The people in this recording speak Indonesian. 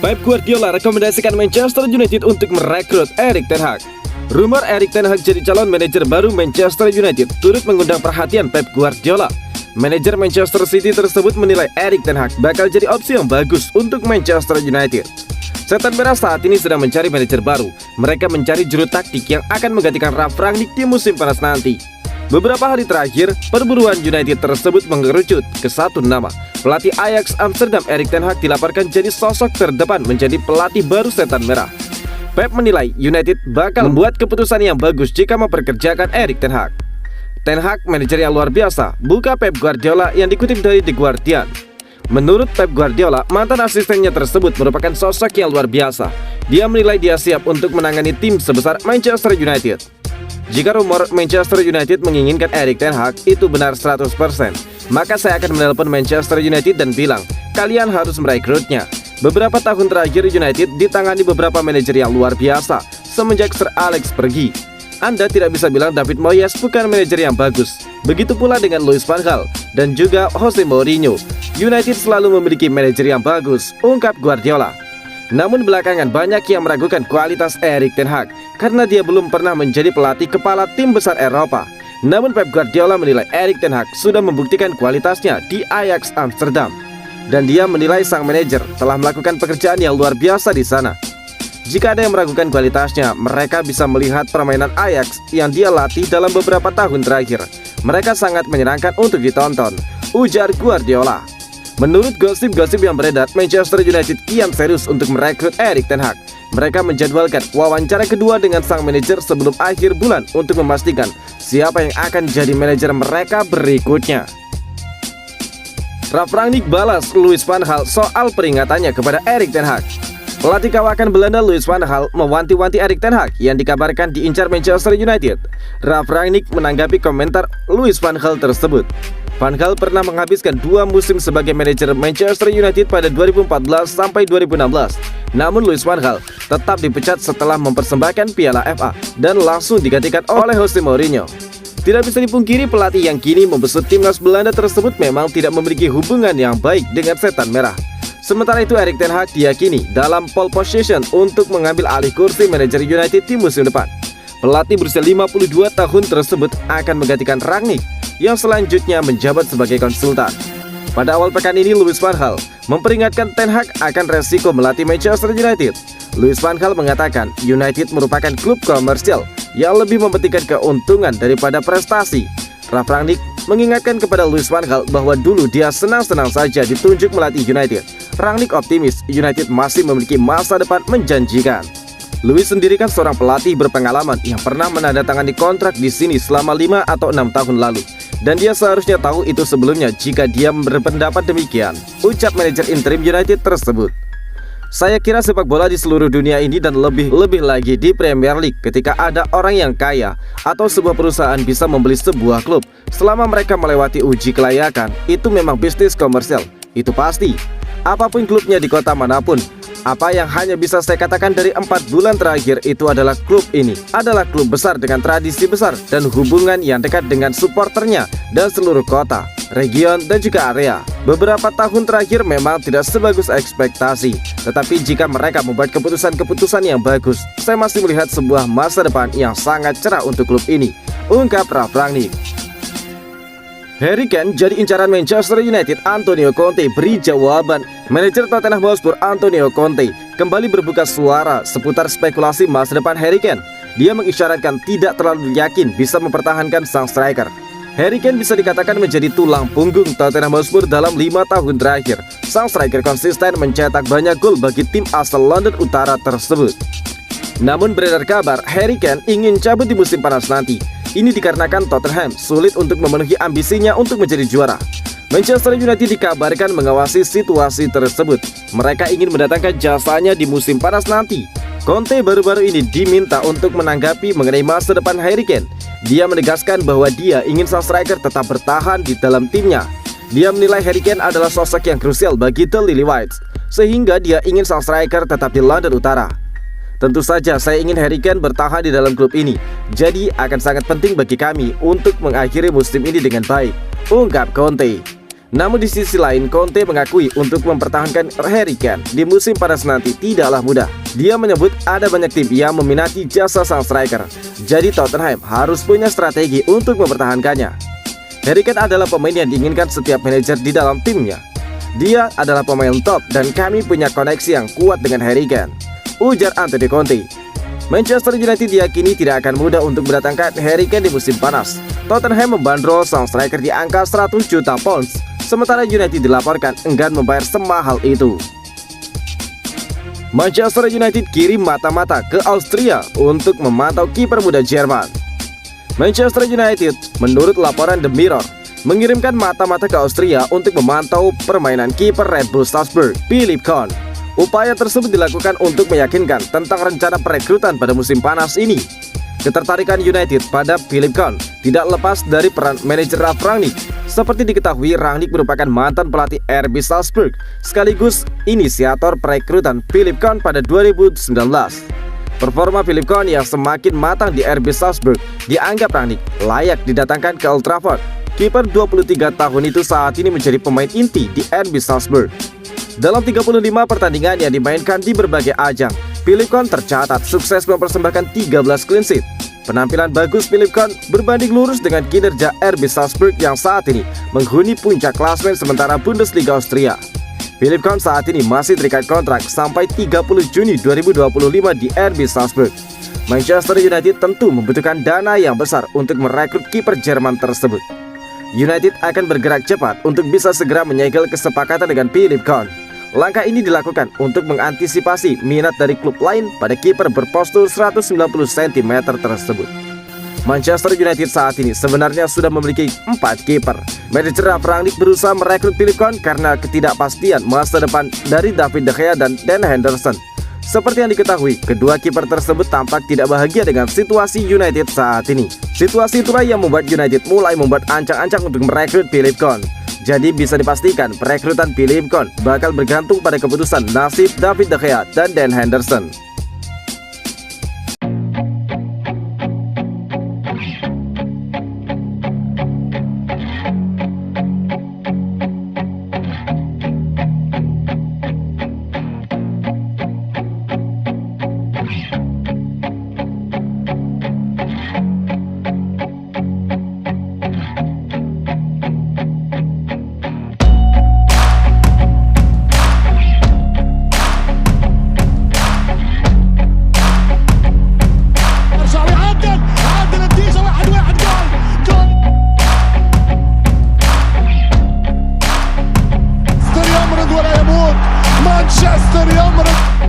Pep Guardiola rekomendasikan Manchester United untuk merekrut Erik ten Hag. Rumor Erik ten Hag jadi calon manajer baru Manchester United turut mengundang perhatian Pep Guardiola. Manajer Manchester City tersebut menilai Erik ten Hag bakal jadi opsi yang bagus untuk Manchester United. Setan Merah saat ini sedang mencari manajer baru. Mereka mencari juru taktik yang akan menggantikan Ralf Rangnick di musim panas nanti. Beberapa hari terakhir, perburuan United tersebut mengerucut ke satu nama. Pelatih Ajax Amsterdam Erik ten Hag dilaporkan jadi sosok terdepan menjadi pelatih baru Setan Merah. Pep menilai United bakal membuat keputusan yang bagus jika memperkerjakan Erik ten Hag. Ten Hag manajer yang luar biasa, buka Pep Guardiola yang dikutip dari The Guardian. Menurut Pep Guardiola, mantan asistennya tersebut merupakan sosok yang luar biasa. Dia menilai dia siap untuk menangani tim sebesar Manchester United. Jika rumor Manchester United menginginkan Erik ten Hag itu benar 100%, maka saya akan menelpon Manchester United dan bilang, kalian harus merekrutnya. Beberapa tahun terakhir United ditangani beberapa manajer yang luar biasa semenjak Sir Alex pergi. Anda tidak bisa bilang David Moyes bukan manajer yang bagus. Begitu pula dengan Louis van Gaal dan juga Jose Mourinho. United selalu memiliki manajer yang bagus, ungkap Guardiola. Namun belakangan banyak yang meragukan kualitas Erik ten Hag karena dia belum pernah menjadi pelatih kepala tim besar Eropa. Namun Pep Guardiola menilai Erik ten Hag sudah membuktikan kualitasnya di Ajax Amsterdam. Dan dia menilai sang manajer telah melakukan pekerjaan yang luar biasa di sana. Jika ada yang meragukan kualitasnya, mereka bisa melihat permainan Ajax yang dia latih dalam beberapa tahun terakhir. Mereka sangat menyenangkan untuk ditonton, ujar Guardiola. Menurut gosip-gosip yang beredar, Manchester United kian serius untuk merekrut Erik ten Hag. Mereka menjadwalkan wawancara kedua dengan sang manajer sebelum akhir bulan untuk memastikan siapa yang akan jadi manajer mereka berikutnya. Ralf Rangnick balas Louis van Gaal soal peringatannya kepada Erik ten Hag. Pelatih kawakan Belanda Louis van Gaal mewanti-wanti Erik ten Hag yang dikabarkan diincar Manchester United. Ralf Rangnick menanggapi komentar Louis van Gaal tersebut. Van Gaal pernah menghabiskan 2 musim sebagai manajer Manchester United pada 2014 sampai 2016. Namun Louis van Gaal tetap dipecat setelah mempersembahkan Piala FA dan langsung digantikan oleh Jose Mourinho. Tidak bisa dipungkiri pelatih yang kini membesut timnas Belanda tersebut memang tidak memiliki hubungan yang baik dengan Setan Merah. Sementara itu Erik ten Hag diyakini dalam pole position untuk mengambil alih kursi manajer United di musim depan. Pelatih berusia 52 tahun tersebut akan menggantikan Rangnick yang selanjutnya menjabat sebagai konsultan. Pada awal pekan ini Louis van Gaal memperingatkan Ten Hag akan resiko melatih Manchester United. Louis van Gaal mengatakan United merupakan klub komersial yang lebih mementingkan keuntungan daripada prestasi. Ralf Rangnick mengingatkan kepada Louis van Gaal bahwa dulu dia senang-senang saja ditunjuk melatih United. Rangnick optimis United masih memiliki masa depan menjanjikan. Louis sendiri kan seorang pelatih berpengalaman yang pernah menandatangani kontrak di sini selama 5 atau 6 tahun lalu. Dan dia seharusnya tahu itu sebelumnya jika dia berpendapat demikian, ucap manajer interim United tersebut. Saya kira sepak bola di seluruh dunia ini dan lebih lagi di Premier League ketika ada orang yang kaya atau sebuah perusahaan bisa membeli sebuah klub selama mereka melewati uji kelayakan, itu memang bisnis komersial, itu pasti. Apapun klubnya di kota manapun. Apa yang hanya bisa saya katakan dari 4 bulan terakhir itu adalah klub ini adalah klub besar dengan tradisi besar dan hubungan yang dekat dengan supporternya dan seluruh kota, region dan juga area. Beberapa tahun terakhir memang tidak sebagus ekspektasi, tetapi jika mereka membuat keputusan-keputusan yang bagus, saya masih melihat sebuah masa depan yang sangat cerah untuk klub ini, ungkap Ralf Rangnick. Harry Kane jadi incaran Manchester United. Antonio Conte beri jawaban. Manajer Tottenham Hotspur Antonio Conte kembali berbuka suara seputar spekulasi masa depan Harry Kane. Dia mengisyaratkan tidak terlalu yakin bisa mempertahankan sang striker. Harry Kane bisa dikatakan menjadi tulang punggung Tottenham Hotspur dalam 5 tahun terakhir. Sang striker konsisten mencetak banyak gol bagi tim asal London Utara tersebut. Namun beredar kabar Harry Kane ingin cabut di musim panas nanti. Ini dikarenakan Tottenham sulit untuk memenuhi ambisinya untuk menjadi juara. Manchester United dikabarkan mengawasi situasi tersebut. Mereka ingin mendatangkan jasanya di musim panas nanti. Conte baru-baru ini diminta untuk menanggapi mengenai masa depan Harry Kane. Dia menegaskan bahwa dia ingin sang striker tetap bertahan di dalam timnya. Dia menilai Harry Kane adalah sosok yang krusial bagi The Lily Whites, sehingga dia ingin sang striker tetap di London Utara. Tentu saja saya ingin Harry Kane bertahan di dalam klub ini. Jadi akan sangat penting bagi kami untuk mengakhiri musim ini dengan baik, ungkap Conte. Namun di sisi lain, Conte mengakui untuk mempertahankan Harry Kane di musim panas nanti tidaklah mudah. Dia menyebut ada banyak tim yang meminati jasa sang striker. Jadi Tottenham harus punya strategi untuk mempertahankannya. Harry Kane adalah pemain yang diinginkan setiap manajer di dalam timnya. Dia adalah pemain top dan kami punya koneksi yang kuat dengan Harry Kane, ujar Antonio Conte. Manchester United diyakini tidak akan mudah untuk mendatangkan Harry Kane di musim panas. Tottenham membandrol sang striker di angka 100 juta pounds, sementara United dilaporkan enggan membayar semahal itu. Manchester United kirim mata-mata ke Austria untuk memantau kiper muda Jerman. Manchester United, menurut laporan The Mirror, mengirimkan mata-mata ke Austria untuk memantau permainan kiper Red Bull Salzburg, Philipp Kohn. Upaya tersebut dilakukan untuk meyakinkan tentang rencana perekrutan pada musim panas ini. Ketertarikan United pada Philipp Kohn tidak lepas dari peran manajer Ralf Rangnick. Seperti diketahui, Rangnick merupakan mantan pelatih RB Salzburg sekaligus inisiator perekrutan Philipp Kohn pada 2019. Performa Philipp Kohn yang semakin matang di RB Salzburg dianggap Rangnick layak didatangkan ke Old Trafford. Kiper 23 tahun itu saat ini menjadi pemain inti di RB Salzburg. Dalam 35 pertandingan yang dimainkan di berbagai ajang, Philipp Kohn tercatat sukses mempersembahkan 13 clean sheet. Penampilan bagus Philipp Kohn berbanding lurus dengan kinerja RB Salzburg yang saat ini menghuni puncak klasemen sementara Bundesliga Austria. Philipp Kohn saat ini masih terikat kontrak sampai 30 Juni 2025 di RB Salzburg. Manchester United tentu membutuhkan dana yang besar untuk merekrut kiper Jerman tersebut. United akan bergerak cepat untuk bisa segera menyegel kesepakatan dengan Philipp Kohn. Langkah ini dilakukan untuk mengantisipasi minat dari klub lain pada kiper berpostur 190 cm tersebut. Manchester United saat ini sebenarnya sudah memiliki 4 kiper. Manajer Ralf Rangnick berusaha merekrut Philipp Kohn karena ketidakpastian masa depan dari David De Gea dan Dan Henderson. Seperti yang diketahui, kedua kiper tersebut tampak tidak bahagia dengan situasi United saat ini. Situasi itulah yang membuat United mulai membuat ancang-ancang untuk merekrut Philipp Kohn. Jadi bisa dipastikan perekrutan Philipp Kohn bakal bergantung pada keputusan nasib David De Gea dan Dan Henderson. مانشستر يمرق